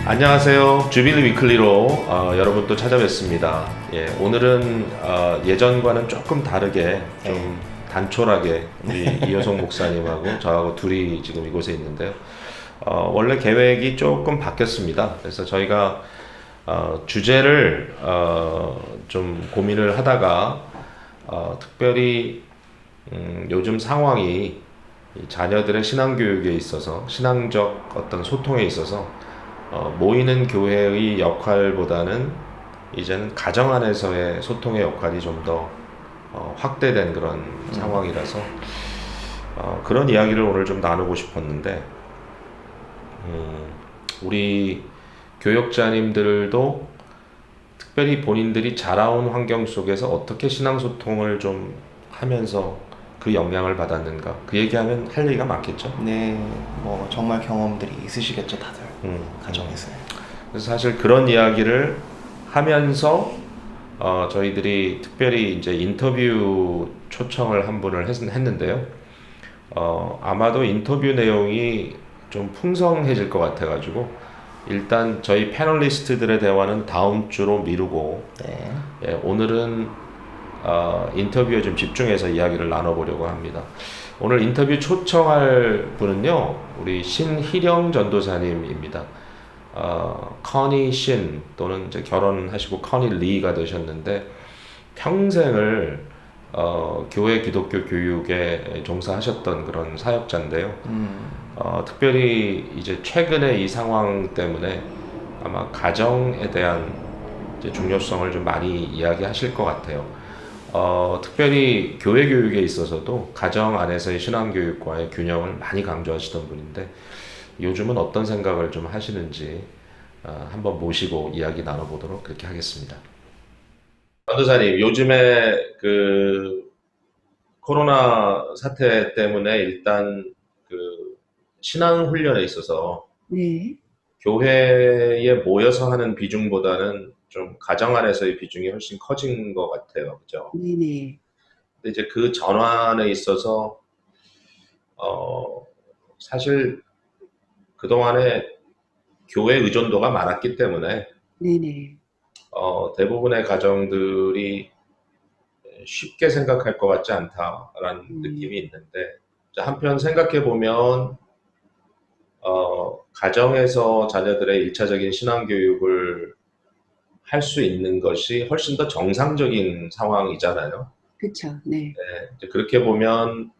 안녕하세요. 주빌리 위클리로 여러분 또 찾아뵙습니다. 예, 오늘은 예전과는 조금 다르게 좀 단촐하게 우리 이효성 목사님하고 저하고 둘이 지금 이곳에 있는데요. 원래 계획이 조금 바뀌었습니다. 그래서 저희가 주제를 좀 고민을 하다가 특별히 요즘 상황이 이 자녀들의 신앙교육에 있어서 신앙적 어떤 소통에 있어서 모이는 교회의 역할보다는 이제는 가정 안에서의 소통의 역할이 좀 더 확대된 그런 상황이라서 그런 이야기를 오늘 좀 나누고 싶었는데 우리 교역자님들도 특별히 본인들이 자라온 환경 속에서 어떻게 신앙소통을 좀 하면서 그 영향을 받았는가 그 얘기하면 할 얘기가 많겠죠. 네, 뭐 정말 경험들이 있으시겠죠, 다들. 가정에서요. 그래서 사실 그런 이야기를 하면서 저희들이 특별히 이제 인터뷰 초청을 한 분을 했는데요. 아마도 인터뷰 내용이 좀 풍성해질 것 같아가지고 일단 저희 패널리스트들의 대화는 다음 주로 미루고 네. 예, 오늘은 인터뷰에 좀 집중해서 이야기를 나눠보려고 합니다. 오늘 인터뷰 초청할 분은요, 우리 신희령 전도사님입니다. 커니 신 또는 이제 결혼하시고 커니 리가 되셨는데 평생을 교회 기독교 교육에 종사하셨던 그런 사역자인데요. 특별히 이제 최근에 이 상황 때문에 아마 가정에 대한 이제 중요성을 좀 많이 이야기하실 것 같아요. 특별히 교회 교육에 있어서도 가정 안에서의 신앙교육과의 균형을 많이 강조하시던 분인데 요즘은 어떤 생각을 좀 하시는지 한번 모시고 이야기 나눠보도록 그렇게 하겠습니다. 전도사님, 요즘에 그 코로나 사태 때문에 일단 그 신앙 훈련에 있어서 네, 교회에 모여서 하는 비중보다는 좀 가정 안에서의 비중이 훨씬 커진 것 같아요. 그죠? 네네. 근데 이제 그 전환에 있어서 어, 사실 그동안에 교회 의존도가 많았기 때문에 네네. 대부분의 가정들이 쉽게 생각할 것 같지 않다라는 음, 느낌이 있는데 한편 생각해 보면 가정에서 자녀들의 일차적인 신앙 교육을 할 수 있는 것이 훨씬 더 정상적인 상황이잖아요. 그쵸. 네. 이제 그렇게 보면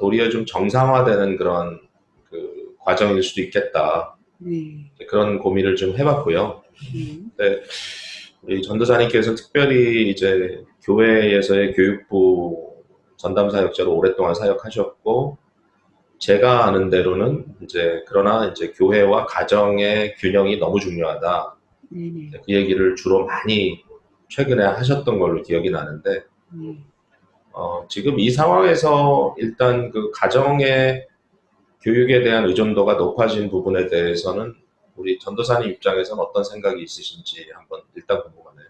도리어 좀 정상화되는 그런 그 과정일 수도 있겠다. 네. 그런 고민을 좀 해봤고요. 네. 네, 우리 전도사님께서 특별히 이제 교회에서의 교육부 전담 사역자로 오랫동안 사역하셨고, 제가 아는 대로는 이제 그러나 이제 교회와 가정의 균형이 너무 중요하다. 네네. 그 얘기를 주로 많이 최근에 하셨던 걸로 기억이 나는데, 네. 지금 이 상황에서 일단 그 가정의 교육에 대한 의존도가 높아진 부분에 대해서는 우리 전도사님 입장에서는 어떤 생각이 있으신지 한번 일단 궁금하네요.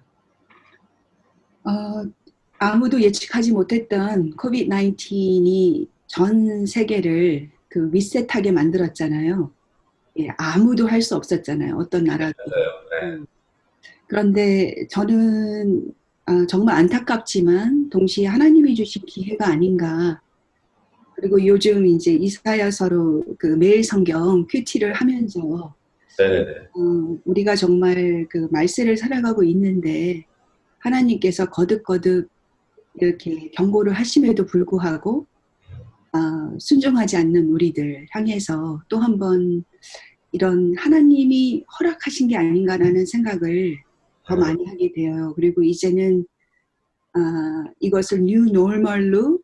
어, 아무도 예측하지 못했던 코비드-19이 전 세계를 그 리셋하게 만들었잖아요. 예, 아무도 할 수 없었잖아요. 어떤 나라도. 네, 음. 그런데 저는 정말 안타깝지만 동시에 하나님이 주신 기회가 아닌가. 그리고 요즘 이제 이사야서로 그 매일 성경 큐티를 하면서 네네네. 우리가 정말 그 말세를 살아가고 있는데 하나님께서 거듭거듭 이렇게 경고를 하심에도 불구하고 순종하지 않는 우리들 향해서 또 한 번 이런 하나님이 허락하신 게 아닌가라는 생각을 더 많이 하게 돼요. 그리고 이제는 이것을 뉴 노멀로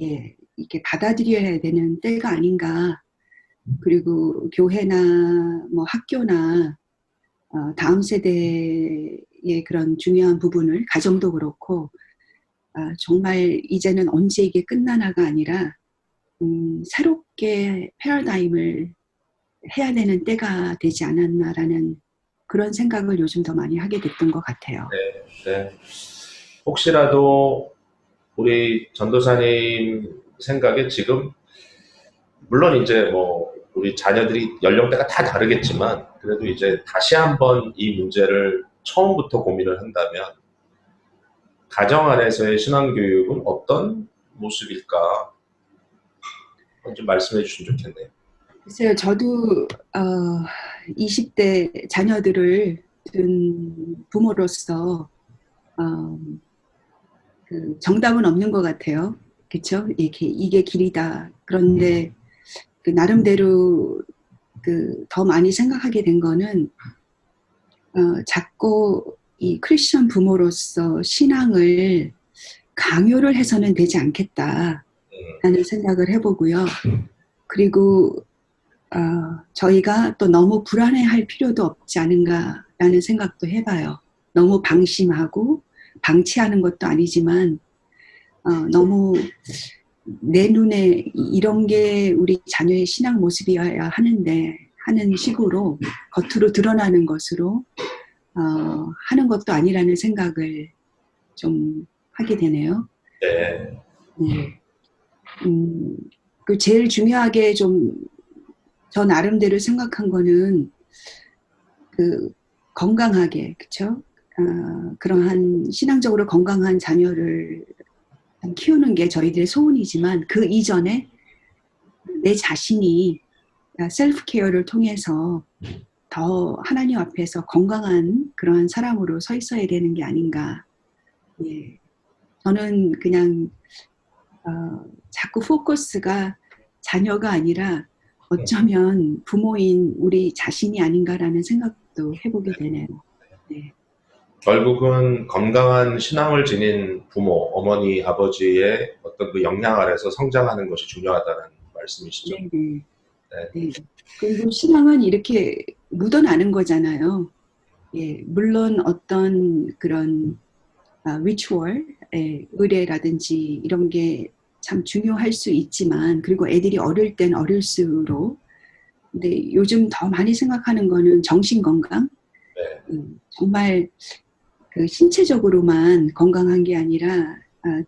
예, 이렇게 받아들여야 되는 때가 아닌가. 그리고 교회나 뭐 학교나 다음 세대의 그런 중요한 부분을 가정도 그렇고 정말 이제는 언제 이게 끝나나가 아니라 새롭게 패러다임을 해야 되는 때가 되지 않았나라는 그런 생각을 요즘 더 많이 하게 됐던 것 같아요. 네. 혹시라도 우리 전도사님 생각에 지금 물론 이제 뭐 우리 자녀들이 연령대가 다 다르겠지만 그래도 이제 다시 한번 이 문제를 처음부터 고민을 한다면 가정 안에서의 신앙교육은 어떤 모습일까? 좀 말씀해 주시면 좋겠네요. 글쎄요, 저도 20대 자녀들을 둔 부모로서 그 정답은 없는 것 같아요. 그렇죠? 이게 길이다. 그런데 그 나름대로 그 더 많이 생각하게 된 거는 자꾸 이 크리스천 부모로서 신앙을 강요를 해서는 되지 않겠다라는 생각을 해보고요. 그리고 저희가 또 너무 불안해할 필요도 없지 않은가라는 생각도 해봐요. 너무 방심하고 방치하는 것도 아니지만 너무 내 눈에 이런 게 우리 자녀의 신앙 모습이어야 하는데 하는 식으로 겉으로 드러나는 것으로 하는 것도 아니라는 생각을 좀 하게 되네요. 네. 네. 그 제일 중요하게 좀 저 나름대로 생각한 거는 그 건강하게, 그쵸? 그러한 신앙적으로 건강한 자녀를 키우는 게 저희들의 소원이지만 그 이전에 내 자신이 셀프 케어를 통해서 더 하나님 앞에서 건강한 그러한 사람으로 서 있어야 되는 게 아닌가. 예. 저는 그냥 자꾸 포커스가 자녀가 아니라 어쩌면 부모인 우리 자신이 아닌가라는 생각도 해보게 되네요. 네. 결국은 건강한 신앙을 지닌 부모, 어머니, 아버지의 어떤 그 영향 아래서 성장하는 것이 중요하다는 말씀이시죠? 네, 네. 네. 그리고 신앙은 이렇게 묻어나는 거잖아요. 예, 물론 어떤 그런 리추얼, 의례라든지 이런 게 참 중요할 수 있지만, 그리고 애들이 어릴 땐 어릴수록, 근데 요즘 더 많이 생각하는 거는 정신 건강. 네. 정말 그 신체적으로만 건강한 게 아니라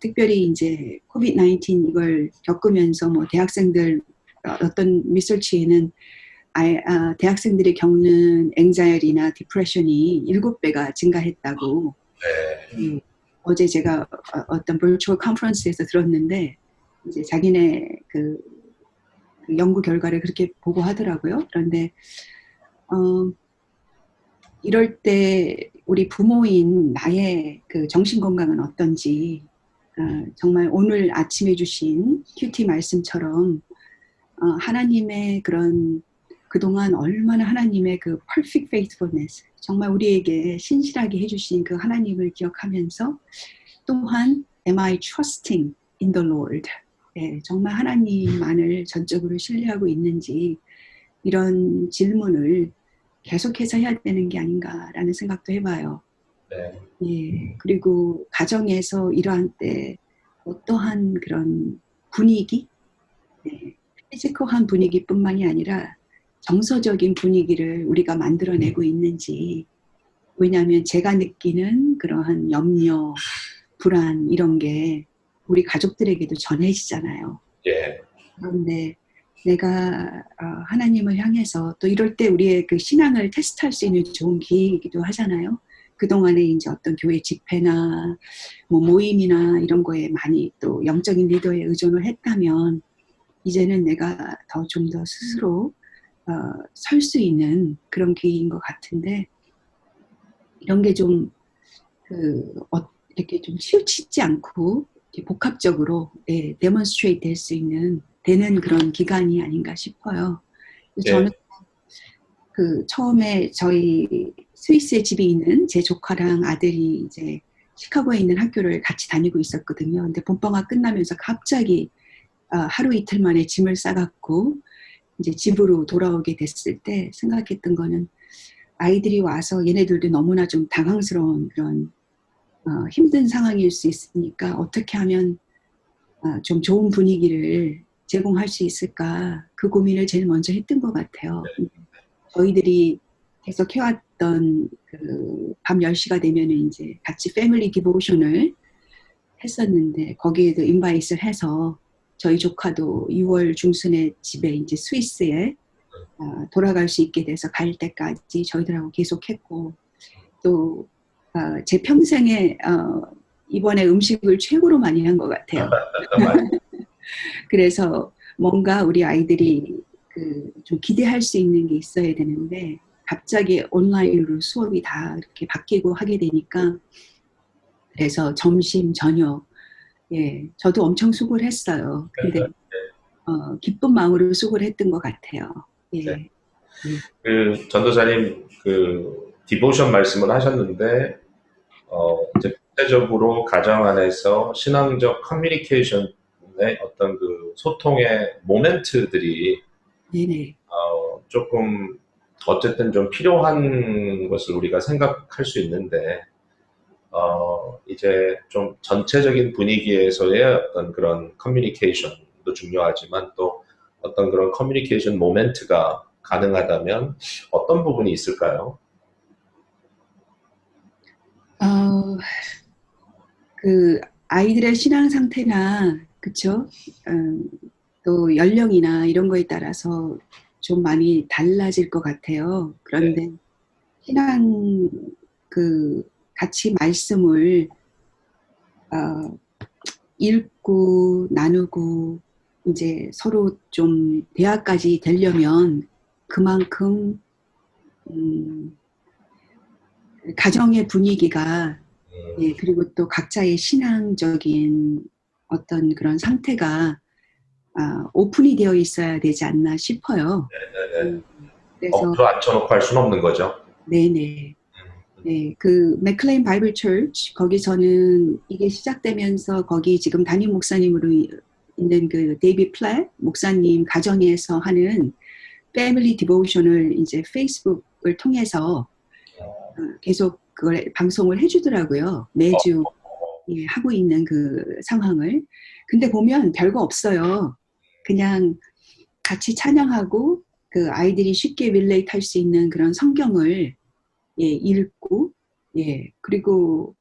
특별히 이제 코비드-19 이걸 겪으면서 뭐 대학생들 어떤 리서치에는 대학생들이 겪는 앵자이어티나 디프레션이 7배가 증가했다고. 네. 어제 제가 어떤 버추얼 컨퍼런스에서 들었는데 이제 자기네 그 연구 결과를 그렇게 보고하더라고요. 그런데 이럴 때 우리 부모인 나의 그 정신 건강은 어떤지 정말 오늘 아침에 주신 큐티 말씀처럼 하나님의 그런 그동안 얼마나 하나님의 그 perfect faithfulness 정말 우리에게 신실하게 해주신 그 하나님을 기억하면서 또한 am I trusting in the Lord? 네, 정말 하나님만을 전적으로 신뢰하고 있는지 이런 질문을 계속해서 해야 되는 게 아닌가라는 생각도 해봐요. 네. 예, 그리고 가정에서 이러한 때 어떠한 그런 분위기, 네, 피지컬한 분위기뿐만이 아니라 정서적인 분위기를 우리가 만들어내고 있는지. 왜냐하면 제가 느끼는 그러한 염려, 불안 이런 게 우리 가족들에게도 전해지잖아요. 예. 그런데 내가 하나님을 향해서 또 이럴 때 우리의 그 신앙을 테스트할 수 있는 좋은 기회이기도 하잖아요. 그동안에 이제 어떤 교회 집회나 뭐 모임이나 이런 거에 많이 또 영적인 리더에 의존을 했다면 이제는 내가 더 좀 더 스스로 설 수 있는 그런 기회인 것 같은데 이런 게 좀 이렇게 좀 치우치지 않고 복합적으로 데몬스트레이트 될 수 있는 되는 그런 기간이 아닌가 싶어요. 저는 그 처음에 저희 스위스에 집이 있는 제 조카랑 아들이 이제 시카고에 있는 학교를 같이 다니고 있었거든요. 근데 봄방학 끝나면서 갑자기 하루 이틀 만에 짐을 싸갖고 이제 집으로 돌아오게 됐을 때 생각했던 거는 아이들이 와서 얘네들도 너무나 좀 당황스러운 그런 힘든 상황일 수 있으니까 어떻게 하면 좀 좋은 분위기를 제공할 수 있을까 그 고민을 제일 먼저 했던 것 같아요. 저희들이 계속 해왔던 그 밤 10시가 되면 이제 같이 패밀리 디보션을 했었는데 거기에도 인바이트를 해서 저희 조카도 6월 중순에 집에 이제 스위스에 돌아갈 수 있게 돼서 갈 때까지 저희들하고 계속했고 또 제 평생에 이번에 음식을 최고로 많이 한 것 같아요. 그래서 뭔가 우리 아이들이 좀 기대할 수 있는 게 있어야 되는데 갑자기 온라인으로 수업이 다 이렇게 바뀌고 하게 되니까 그래서 점심, 저녁 저도 엄청 수고를 했어요. 근데 기쁜 마음으로 수고를 했던 것 같아요. 네. 그 전도사님 그 디보션 말씀을 하셨는데 이제 구체적으로 가정 안에서 신앙적 커뮤니케이션의 어떤 그 소통의 모멘트들이 네네. 조금 어쨌든 좀 필요한 것을 우리가 생각할 수 있는데 이제 좀 전체적인 분위기에서의 어떤 그런 커뮤니케이션도 중요하지만 또 어떤 그런 커뮤니케이션 모멘트가 가능하다면 어떤 부분이 있을까요? 그 아이들의 신앙 상태나 그쵸? 또 연령이나 이런 거에 따라서 좀 많이 달라질 것 같아요. 그런데 신앙 같이 말씀을 읽고 나누고 이제 서로 좀 대화까지 되려면 그만큼 가정의 분위기가 그리고 또 각자의 신앙적인 어떤 그런 상태가 오픈이 되어 있어야 되지 않나 싶어요. 네네. 그래서 억지로 앉혀놓고 할 수는 없는 거죠. 네네. 네, 그 맥클레인 바이블 처치 거기서는 이게 시작되면서 거기 지금 담임 목사님으로 있는 그 데이비 플랫 목사님 가정에서 하는 패밀리 디보션을 이제 페이스북을 통해서 계속 그걸 방송을 해주더라고요. 매주 하고 있는 그 상황을. 근데 보면 별거 없어요. 그냥 같이 찬양하고 그 아이들이 쉽게 릴레이트 할 수 있는 그런 성경을 읽고 그리고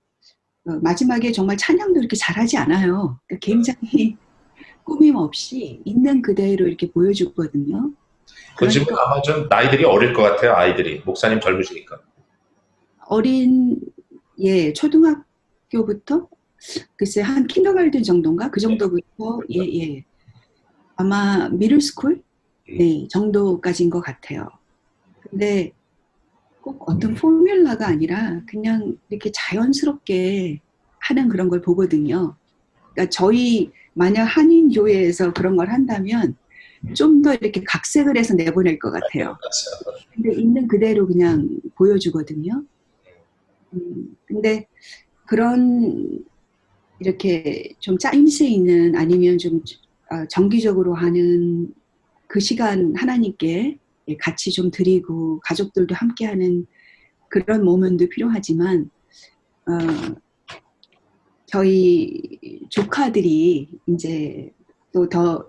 마지막에 정말 찬양도 이렇게 잘하지 않아요. 그러니까 굉장히 꾸밈 없이 있는 그대로 이렇게 보여주거든요. 그 집은 아마 좀 나이들이 어릴 것 같아요. 아이들이. 목사님 젊으시니까. 어린 초등학교부터 글쎄 한 킨더가든 정도인가 그 정도부터 아마 미들스쿨 정도까지인 것 같아요. 근데 꼭 어떤 포뮬라가 아니라 그냥 이렇게 자연스럽게 하는 그런 걸 보거든요. 그러니까 저희 만약 한인교회에서 그런 걸 한다면 좀 더 이렇게 각색을 해서 내보낼 것 같아요. 근데 있는 그대로 그냥 보여주거든요. 근데 그런 이렇게 좀 짜임새 있는 아니면 좀 정기적으로 하는 그 시간 하나님께 같이 좀 드리고 가족들도 함께하는 그런 모멘도 필요하지만 저희 조카들이 이제 또 더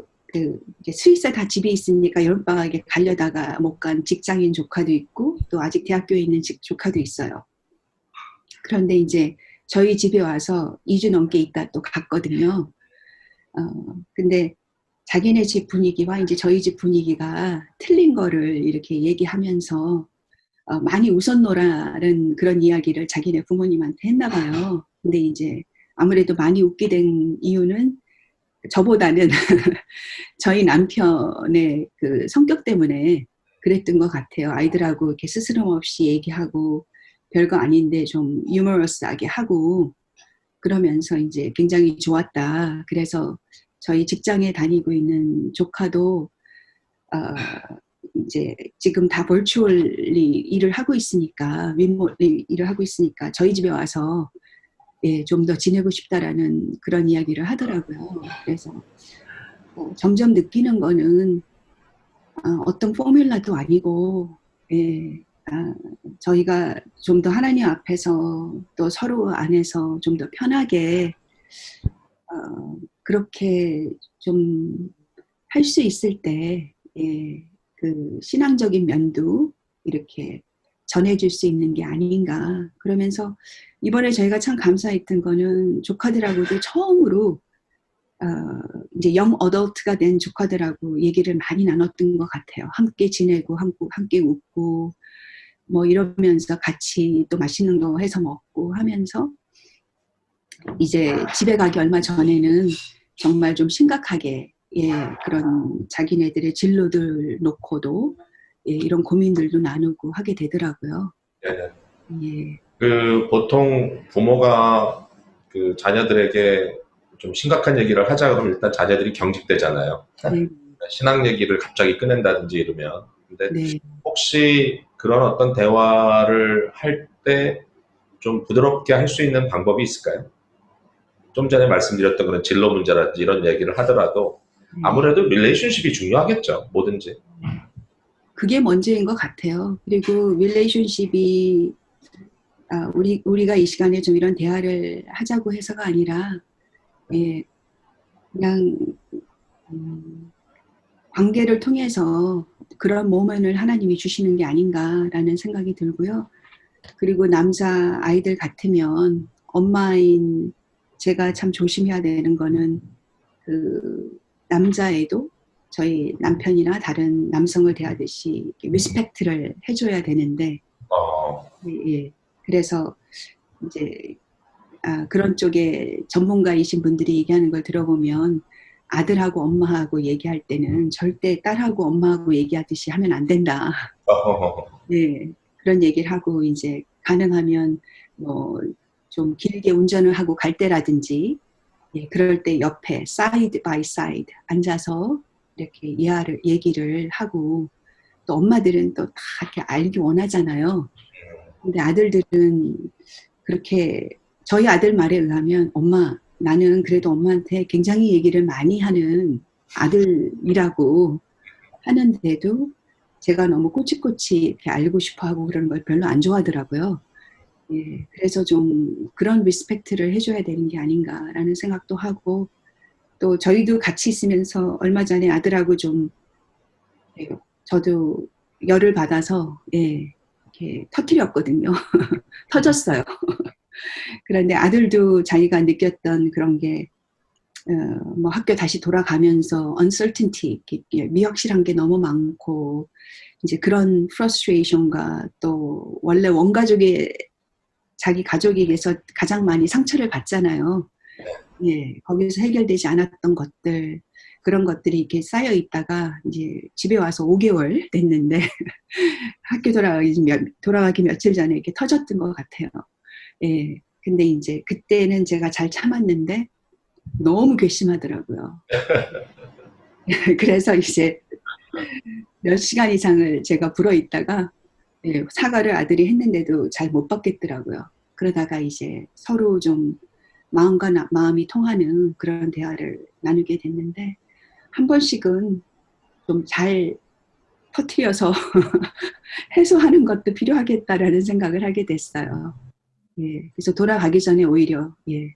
스위스에 다 집이 있으니까 여름방학에 가려다가 못 간 직장인 조카도 있고 또 아직 대학교에 있는 조카도 있어요. 그런데 이제 저희 집에 와서 2주 넘게 있다 또 갔거든요. 근데 자기네 집 분위기와 이제 저희 집 분위기가 틀린 거를 이렇게 얘기하면서 많이 웃었노라는 그런 이야기를 자기네 부모님한테 했나 봐요. 근데 이제 아무래도 많이 웃게 된 이유는 저보다는 저희 남편의 그 성격 때문에 그랬던 것 같아요. 아이들하고 이렇게 스스럼 없이 얘기하고 별거 아닌데 좀 유머러스하게 하고 그러면서 이제 굉장히 좋았다. 그래서 저희 직장에 다니고 있는 조카도 이제 지금 다 버추얼리 일을 하고 있으니까 윗몰리 일을 하고 있으니까 저희 집에 와서 좀 더 지내고 싶다라는 그런 이야기를 하더라고요. 그래서 점점 느끼는 거는 어떤 포뮬라도 아니고 저희가 좀 더 하나님 앞에서 또 서로 안에서 좀 더 편하게 그렇게 좀 할 수 있을 때 그 신앙적인 면도 이렇게 전해줄 수 있는 게 아닌가. 그러면서 이번에 저희가 참 감사했던 거는 조카들하고도 처음으로 이제 영 어덜트가 된 조카들하고 얘기를 많이 나눴던 것 같아요. 함께 지내고 함께 웃고 뭐 이러면서 같이 또 맛있는 거 해서 먹고 하면서 이제 집에 가기 얼마 전에는 정말 좀 심각하게 예, 그런 자기네들의 진로들 놓고도 예, 이런 고민들도 나누고 하게 되더라고요. 네. 예. 그 보통 부모가 그 자녀들에게 좀 심각한 얘기를 하자 그러면 일단 자녀들이 경직되잖아요. 네. 신앙 얘기를 갑자기 꺼낸다든지 이러면. 근데 네. 혹시 그런 어떤 대화를 할 때 좀 부드럽게 할 수 있는 방법이 있을까요? 좀 전에 말씀드렸던 그런 진로 문제라든지 이런 얘기를 하더라도 아무래도 릴레이션십이 중요하겠죠. 뭐든지. 그게 먼저인 것 같아요. 그리고 릴레이션십이 우리가 이 시간에 좀 이런 대화를 하자고 해서가 아니라 예, 그냥 관계를 통해서 그런 모멘을 하나님이 주시는 게 아닌가라는 생각이 들고요. 그리고 남자 아이들 같으면 엄마인 제가 참 조심해야 되는 거는 그 남자애도 저희 남편이나 다른 남성을 대하듯이 리스펙트를 해줘야 되는데 예, 그래서 이제 그런 쪽에 전문가이신 분들이 얘기하는 걸 들어보면 아들하고 엄마하고 얘기할 때는 절대 딸하고 엄마하고 얘기하듯이 하면 안 된다. 네, 그런 얘기를 하고 이제 가능하면 뭐 좀 길게 운전을 하고 갈 때라든지 예, 그럴 때 옆에 사이드 바이 사이드 앉아서 이렇게 얘기를 하고 또 엄마들은 또 다 이렇게 알기 원하잖아요. 근데 아들들은 그렇게 저희 아들 말에 의하면 엄마 나는 그래도 엄마한테 굉장히 얘기를 많이 하는 아들이라고 하는데도 제가 너무 꼬치꼬치 이렇게 알고 싶어하고 그러는 걸 별로 안 좋아하더라고요. 예, 그래서 좀 그런 리스펙트를 해줘야 되는 게 아닌가라는 생각도 하고 또 저희도 같이 있으면서 얼마 전에 아들하고 좀 예, 저도 열을 받아서 예, 이렇게 터뜨렸거든요. 터졌어요. 그런데 아들도 자기가 느꼈던 그런 게 뭐 학교 다시 돌아가면서 uncertainty, 미확실한 게 너무 많고 이제 그런 frustration과 또 원래 원가족의 자기 가족에게서 가장 많이 상처를 받잖아요. 예, 거기서 해결되지 않았던 것들 그런 것들이 이렇게 쌓여 있다가 이제 집에 와서 5개월 됐는데 학교 돌아가기 며칠 전에 이렇게 터졌던 것 같아요. 예, 근데 이제 그때는 제가 잘 참았는데 너무 괘씸하더라고요. 그래서 이제 몇 시간 이상을 제가 불어 있다가 예, 사과를 아들이 했는데도 잘 못 받겠더라고요. 그러다가 이제 서로 좀 마음과 마음이 통하는 그런 대화를 나누게 됐는데 한 번씩은 좀 잘 터트려서 해소하는 것도 필요하겠다라는 생각을 하게 됐어요. 예, 그래서 돌아가기 전에 오히려 예.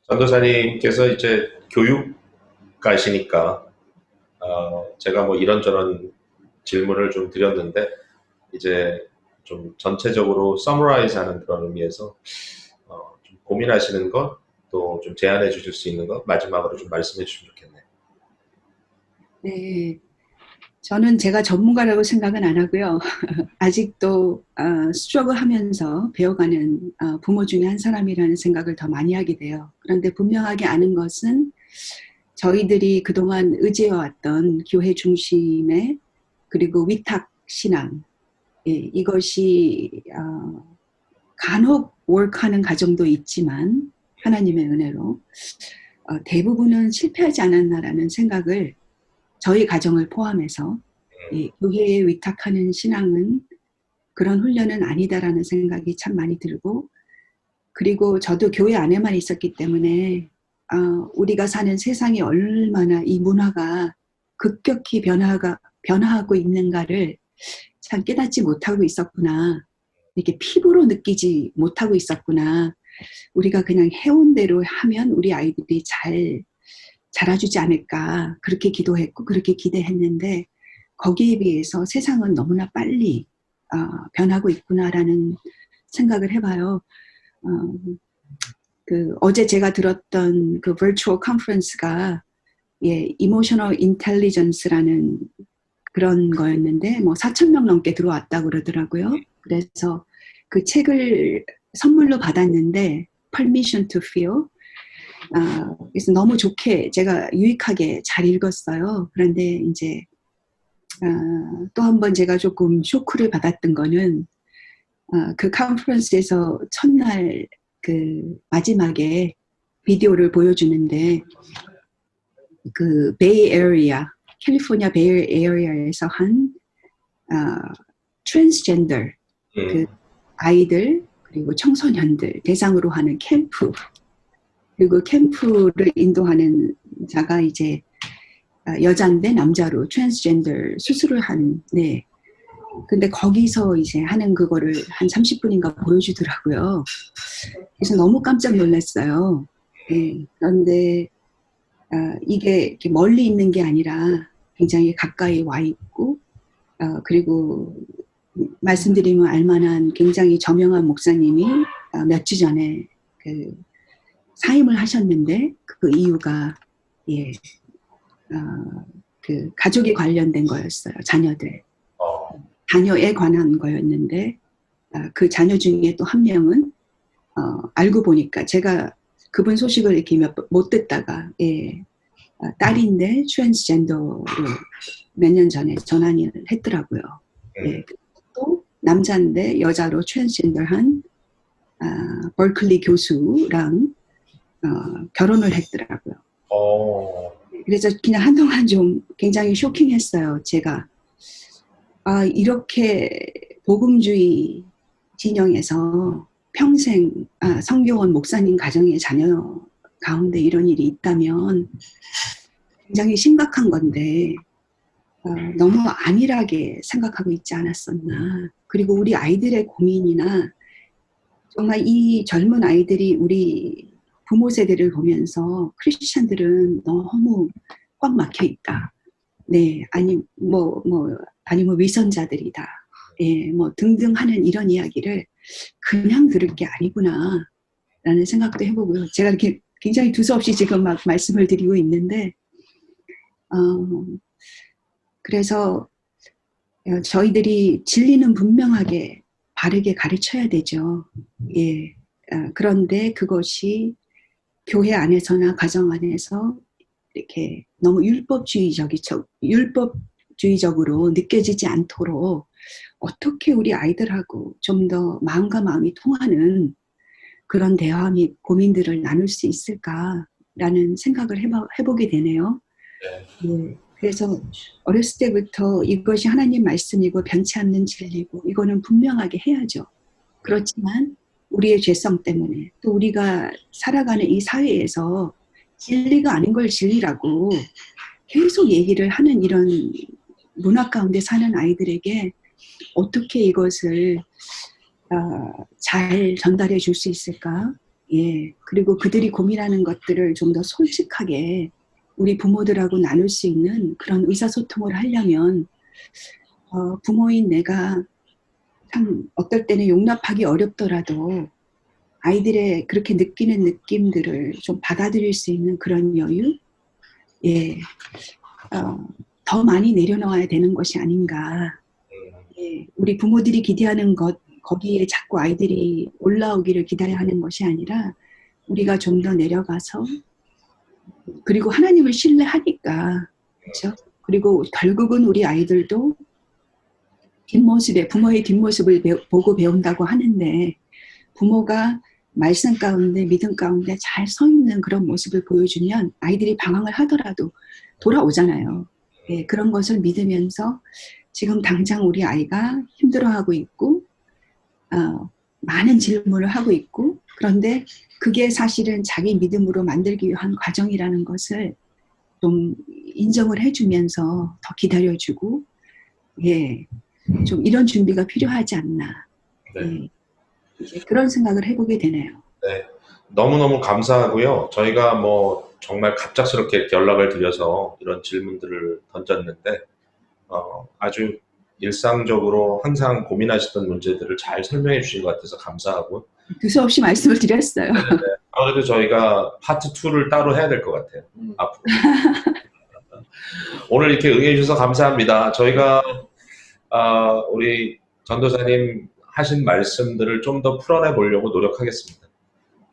전도사님께서 이제 교육가시니까 제가 뭐 이런저런 질문을 좀 드렸는데 이제 좀 전체적으로 서머라이즈하는 그런 의미에서 좀 고민하시는 것 또 좀 제안해 주실 수 있는 것 마지막으로 좀 말씀해 주시면 좋겠네요. 네, 저는 제가 전문가라고 생각은 안 하고요. 아직도 스트러글하면서 배워가는 부모 중에 한 사람이라는 생각을 더 많이 하게 돼요. 그런데 분명하게 아는 것은 저희들이 그동안 의지해왔던 교회 중심의 그리고 위탁 신앙 예, 이것이 간혹 월크하는 가정도 있지만 하나님의 은혜로 대부분은 실패하지 않았나라는 생각을 저희 가정을 포함해서 교회에 위탁하는 신앙은 그런 훈련은 아니다라는 생각이 참 많이 들고 그리고 저도 교회 안에만 있었기 때문에 우리가 사는 세상이 얼마나 이 문화가 급격히 변화하고 있는가를 참 깨닫지 못하고 있었구나. 이렇게 피부로 느끼지 못하고 있었구나. 우리가 그냥 해온 대로 하면 우리 아이들이 잘 자라주지 않을까. 그렇게 기도했고 그렇게 기대했는데 거기에 비해서 세상은 너무나 빨리 변하고 있구나라는 생각을 해봐요. 그 어제 제가 들었던 그 virtual conference가 예, emotional intelligence라는 그런 거였는데 뭐 4,000명 넘게 들어왔다고 그러더라고요. 그래서 그 책을 선물로 받았는데 permission to feel 그래서 너무 좋게 제가 유익하게 잘 읽었어요. 그런데 이제 또 한 번 제가 조금 쇼크를 받았던 거는 그 컨퍼런스에서 첫날 그 마지막에 비디오를 보여주는데 그 베이 에리아, 캘리포니아 베이 에리아에서 한 트랜스젠더 그 아이들 그리고 청소년들 대상으로 하는 캠프 그리고 캠프를 인도하는 자가 이제 여자인데 남자로 트랜스젠더 수술을 한 네. 근데 거기서 이제 하는 그거를 한 30분인가 보여주더라고요. 그래서 너무 깜짝 놀랐어요. 네. 그런데 이게 이렇게 멀리 있는 게 아니라 굉장히 가까이 와 있고 그리고 말씀드리면 알만한 굉장히 저명한 목사님이 몇 주 전에 그 사임을 하셨는데 그 이유가 예, 그 가족에 관련된 거였어요. 자녀들. 자녀에 관한 거였는데 그 자녀 중에 또 한 명은 알고 보니까 제가 그분 소식을 이렇게 못 듣다가 예, 딸인데 트랜스젠더로 몇 년 전에 전환을 했더라고요. 예, 또 남자인데 여자로 트랜스젠더한 버클리 교수랑 결혼을 했더라고요. 그래서 그냥 한동안 좀 굉장히 쇼킹했어요. 제가 이렇게 복음주의 진영에서 평생 성교원 목사님 가정의 자녀 가운데 이런 일이 있다면 굉장히 심각한 건데 너무 안일하게 생각하고 있지 않았었나. 그리고 우리 아이들의 고민이나 정말 이 젊은 아이들이 우리 부모 세대를 보면서 크리스찬들은 너무 꽉 막혀 있다. 네, 아니면 위선자들이다. 예, 뭐 등등 하는 이런 이야기를 그냥 들을 게 아니구나 라는 생각도 해보고요. 제가 이렇게 굉장히 두서없이 지금 막 말씀을 드리고 있는데 그래서 저희들이 진리는 분명하게 바르게 가르쳐야 되죠. 예, 그런데 그것이 교회 안에서나 가정 안에서 이렇게 너무 율법주의적으로 느껴지지 않도록 어떻게 우리 아이들하고 좀 더 마음과 마음이 통하는 그런 대화 및 고민들을 나눌 수 있을까라는 생각을 해보게 되네요. 네. 그래서 어렸을 때부터 이것이 하나님 말씀이고 변치 않는 진리고 이거는 분명하게 해야죠. 그렇지만 우리의 죄성 때문에 또 우리가 살아가는 이 사회에서 진리가 아닌 걸 진리라고 계속 얘기를 하는 이런 문화 가운데 사는 아이들에게 어떻게 이것을 잘 전달해 줄 수 있을까? 예. 그리고 그들이 고민하는 것들을 좀 더 솔직하게 우리 부모들하고 나눌 수 있는 그런 의사소통을 하려면 부모인 내가 참 어떨 때는 용납하기 어렵더라도 아이들의 그렇게 느끼는 느낌들을 좀 받아들일 수 있는 그런 여유? 예. 더 많이 내려놓아야 되는 것이 아닌가. 예. 우리 부모들이 기대하는 것, 거기에 자꾸 아이들이 올라오기를 기다려야 하는 것이 아니라 우리가 좀 더 내려가서 그리고 하나님을 신뢰하니까 그렇죠? 그리고 결국은 우리 아이들도 부모의 뒷모습을 보고 배운다고 하는데 부모가 말씀 가운데 믿음 가운데 잘 서 있는 그런 모습을 보여주면 아이들이 방황을 하더라도 돌아오잖아요. 네, 그런 것을 믿으면서 지금 당장 우리 아이가 힘들어하고 있고 많은 질문을 하고 있고 그런데 그게 사실은 자기 믿음으로 만들기 위한 과정이라는 것을 좀 인정을 해주면서 더 기다려주고 예, 좀 이런 준비가 필요하지 않나. 네. 예, 그런 생각을 해보게 되네요. 네, 너무너무 감사하고요. 저희가 뭐 정말 갑작스럽게 이렇게 연락을 드려서 이런 질문들을 던졌는데 아주 일상적으로 항상 고민하시던 문제들을 잘 설명해 주신 것 같아서 감사하고 두서없이 말씀을 드렸어요. 아무래도 저희가 파트 2를 따로 해야 될 것 같아요. 앞으로. 오늘 이렇게 응해 주셔서 감사합니다. 저희가 우리 전도사님 하신 말씀들을 좀 더 풀어내 보려고 노력하겠습니다.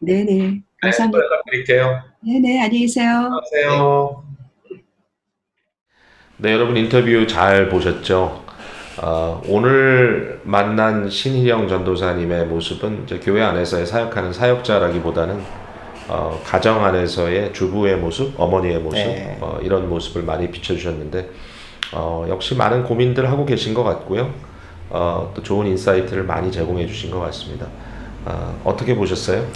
네네. 네, 또 감사합니다. 연락드릴게요. 네네. 안녕히 계세요. 안녕하세요. 네, 여러분 인터뷰 잘 보셨죠? 오늘 만난 신희영 전도사님의 모습은 이제 교회 안에서의 사역하는 사역자라기보다는 가정 안에서의 주부의 모습, 어머니의 모습, 네. 이런 모습을 많이 비춰주셨는데 역시 많은 고민들 하고 계신 것 같고요. 또 좋은 인사이트를 많이 제공해 주신 것 같습니다. 어떻게 보셨어요?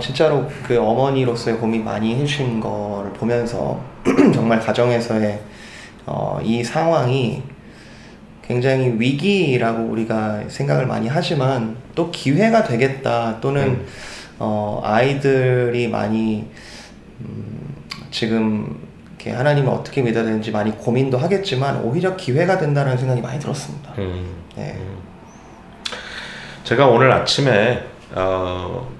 진짜로 그 어머니로서의 고민 많이 해주신 걸 보면서 정말 가정에서의 이 상황이 굉장히 위기라고 우리가 생각을 많이 하지만 또 기회가 되겠다 또는 아이들이 많이 지금 이렇게 하나님을 어떻게 믿어야 되는지 많이 고민도 하겠지만 오히려 기회가 된다는 생각이 많이 들었습니다. 네. 제가 오늘 아침에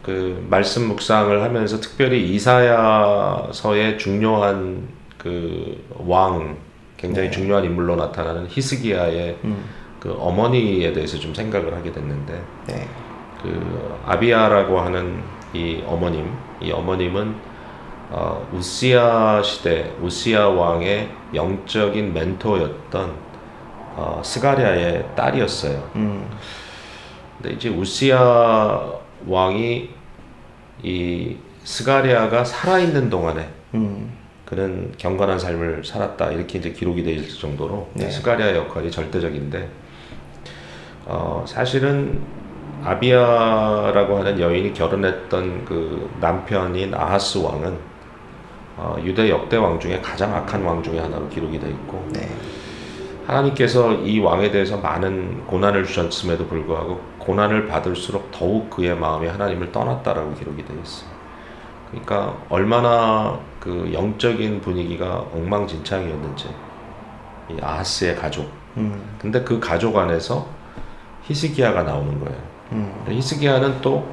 그 말씀 묵상을 하면서 특별히 이사야서의 중요한 그 왕, 굉장히 네. 중요한 인물로 나타나는 히스기야의 그 어머니에 대해서 좀 생각을 하게 됐는데, 네. 그 아비야라고 하는 이 어머님은 우시야 시대 우시야 왕의 영적인 멘토였던 스가랴의 딸이었어요. 근데 이제 우시야 왕이 이 스가랴가 살아있는 동안에 그는 경건한 삶을 살았다 이렇게 이제 기록이 되어 있을 정도로 네. 스가랴의 역할이 절대적인데 사실은 아비야라고 하는 여인이 결혼했던 그 남편인 아하스 왕은 유대 역대 왕 중에 가장 악한 왕 중에 하나로 기록이 되어 있고 네. 하나님께서 이 왕에 대해서 많은 고난을 주셨음에도 불구하고 고난을 받을수록 더욱 그의 마음이 하나님을 떠났다라고 기록이 되어 있어요. 그러니까 얼마나 그 영적인 분위기가 엉망진창이었는지 이 아하스의 가족. 근데 그 가족 안에서 히스기야가 나오는 거예요. 히스기야는 또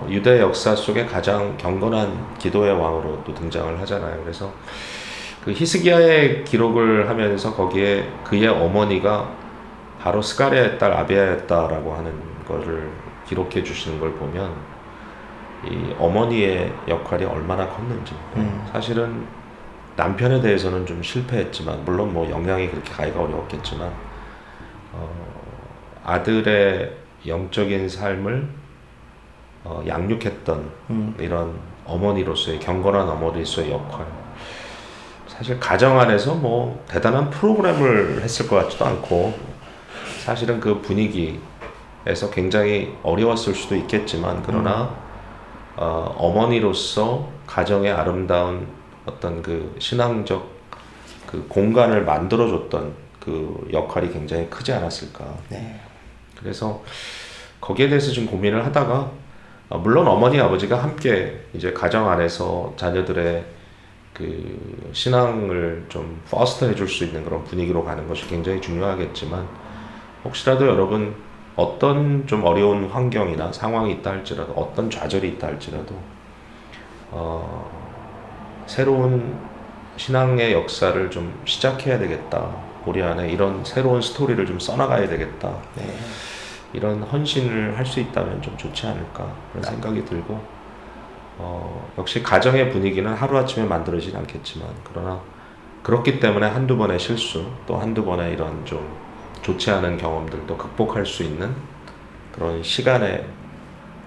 유대 역사 속에 가장 경건한 기도의 왕으로 또 등장을 하잖아요. 그래서 그 히스기야의 기록을 하면서 거기에 그의 어머니가 바로 스가랴의 딸 아비야였다라고 하는 거를 기록해 주시는 걸 보면 이 어머니의 역할이 얼마나 컸는지. 사실은 남편에 대해서는 좀 실패했지만 물론 뭐 영향이 그렇게 가기가 어려웠겠지만 아들의 영적인 삶을 양육했던 이런 어머니로서의 경건한 어머니로서의 역할. 사실 가정 안에서 뭐 대단한 프로그램을 했을 것 같지도 않고 사실은 그 분위기에서 굉장히 어려웠을 수도 있겠지만 그러나 어머니로서 가정의 아름다운 어떤 그 신앙적 그 공간을 만들어줬던 그 역할이 굉장히 크지 않았을까. 네. 그래서 거기에 대해서 좀 고민을 하다가 물론 어머니 아버지가 함께 이제 가정 안에서 자녀들의 그 신앙을 좀 퍼스터 해줄 수 있는 그런 분위기로 가는 것이 굉장히 중요하겠지만 혹시라도 여러분 어떤 좀 어려운 환경이나 상황이 있다 할지라도 어떤 좌절이 있다 할지라도 새로운 신앙의 역사를 좀 시작해야 되겠다. 우리 안에 이런 새로운 스토리를 좀 써나가야 되겠다. 네. 이런 헌신을 할 수 있다면 좀 좋지 않을까 그런 생각이 들고 역시 가정의 분위기는 하루아침에 만들어지진 않겠지만 그러나 그렇기 때문에 한두 번의 실수 또 한두 번의 이런 좀 좋지 않은 경험들도 극복할 수 있는 그런 시간의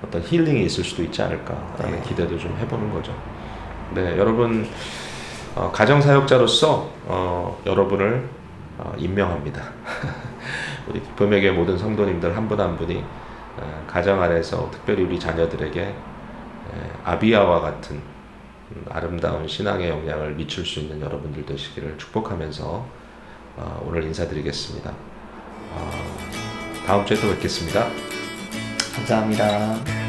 어떤 힐링이 있을 수도 있지 않을까라는 기대도 좀 해보는 거죠. 네, 여러분 가정사역자로서 여러분을 임명합니다. 우리 범에게 모든 성도님들 한 분 한 분이 가정 안에서 특별히 우리 자녀들에게 아비야와 같은 아름다운 신앙의 영향을 미칠 수 있는 여러분들 되시기를 축복하면서 오늘 인사드리겠습니다. 다음 주에 또 뵙겠습니다. 감사합니다.